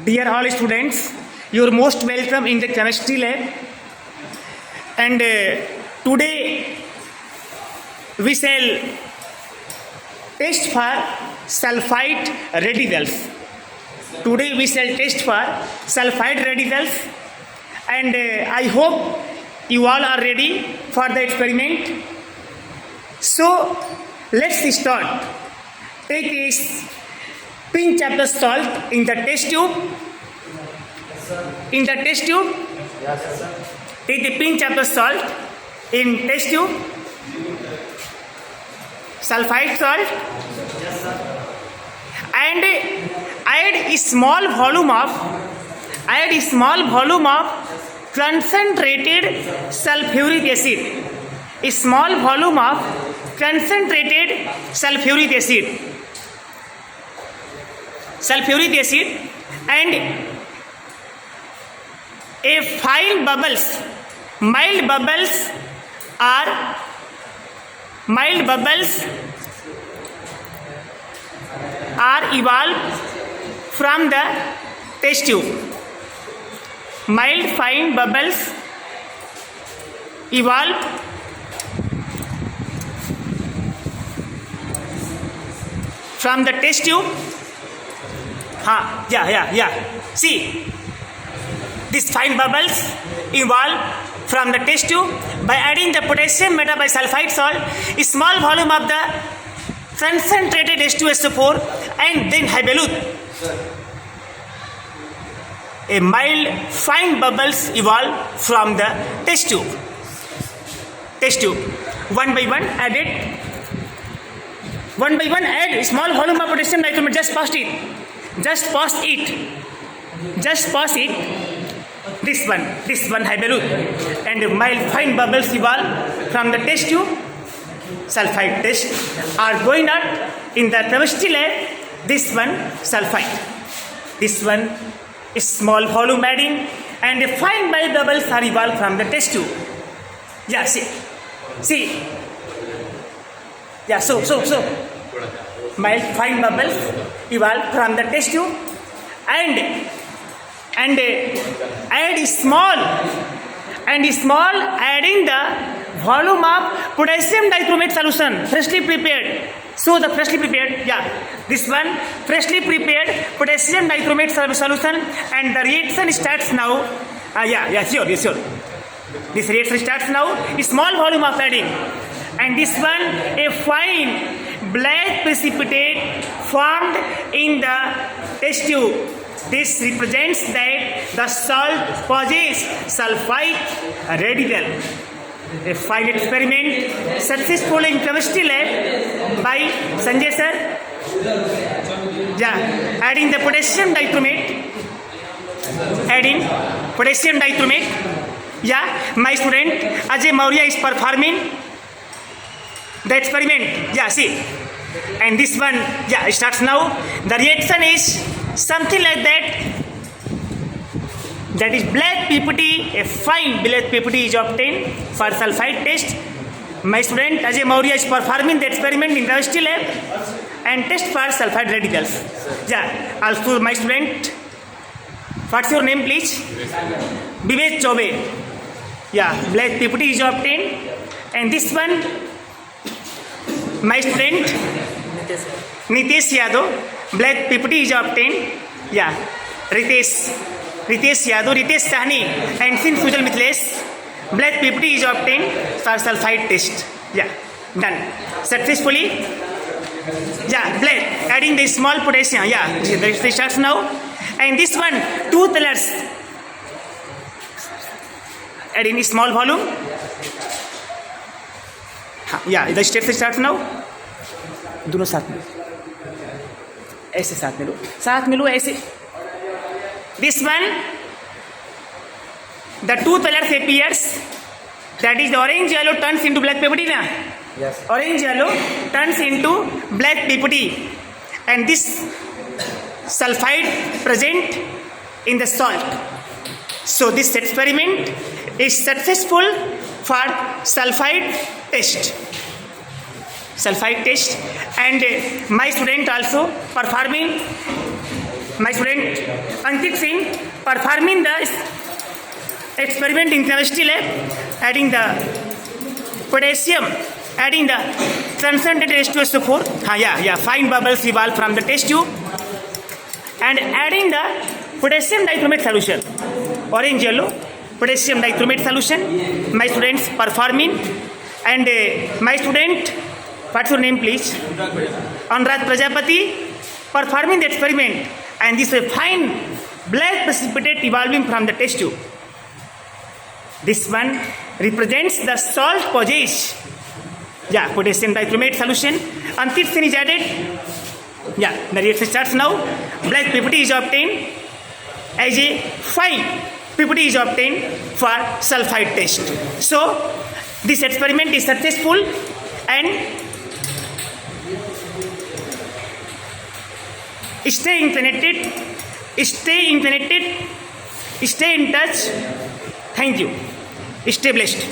Dear all students, you are most welcome in the chemistry lab. And today we shall test for sulfide radicals. Today we shall test for sulfide radicals, and I hope you all are ready for the experiment. So let's start. Take this pinch of the salt in the test tube. In the test tube, take the pinch of the salt in test tube. Sulfide salt, and add a small volume of concentrated sulfuric acid. A small volume of concentrated sulfuric acid. And a fine bubbles, mild bubbles are evolved from the test tube. Mild fine bubbles evolved from the test tube. See, these fine bubbles evolve from the test tube by adding the potassium metabisulfite salt, a small volume of the concentrated H2SO4, and then hibelute. A mild fine bubbles evolve from the test tube. One by one add a small volume of potassium dichromate. Just pass it. This one hibelute, and mild fine bubbles evolve from the test tube. Sulfide test are going on in the chemistry lab. This one sulfide, this one is small volume adding, and the fine mild bubbles are evolved from the test tube. See. So mild fine bubbles evolve from the test tube, and add small adding the volume of potassium dichromate solution freshly prepared. So the freshly prepared, this one freshly prepared potassium dichromate solution, and the reaction starts now. Sure. This reaction starts now. A small volume of adding, and this one a fine black precipitate formed in the test tube. This represents that the salt possesses sulfide radical. A fine experiment successful in chemistry lab by Sanjay sir. Adding the potassium dichromate. My student Ajay Maurya is performing the experiment. See, and this one starts now. The reaction is something like that. That is black PPT. A fine black PPT is obtained for sulfide test. My student Ajay Maurya is performing the experiment in chemistry lab and test for sulfide radicals. Also my student, what's your name please? Vivek Chobe. Black PPT is obtained, and this one my student Nitesh Yadav, black PPT is obtained. Ritesh Yadav, Ritesh Sahni, and Sin Sujal Mithilesh, black PPT is obtained for sulfide test. Done successfully. Black adding the small potassium. The starts now, and this one 2 thalers adding a small volume. The step starts now. दोनों साथ में ऐसे साथ में लो ऐसे. This one, the 2 thalers appears. That is the orange yellow turns into black PPT na? Yes. Orange yellow turns into black PPT, and this sulfide present in the salt. So this experiment is successful for sulfide test. And my student also performing My student Ankit Singh performing the experiment in chemistry lab, adding the potassium, adding the concentrated H2SO4. Fine bubbles evolve from the test tube, and adding the potassium dichromate solution, orange yellow potassium dichromate solution. My students performing, and my student, what's your name please? Anurag Prajapati, performing the experiment, and this fine black precipitate evolving from the test tube. This one represents the salt posage. Potassium dichromate solution. Ankit Singh is added. The reaction starts now. Black PPT is obtained as a fine PPT is obtained for sulfide test. So this experiment is successful, and stay in touch. Thank you. Stay blessed.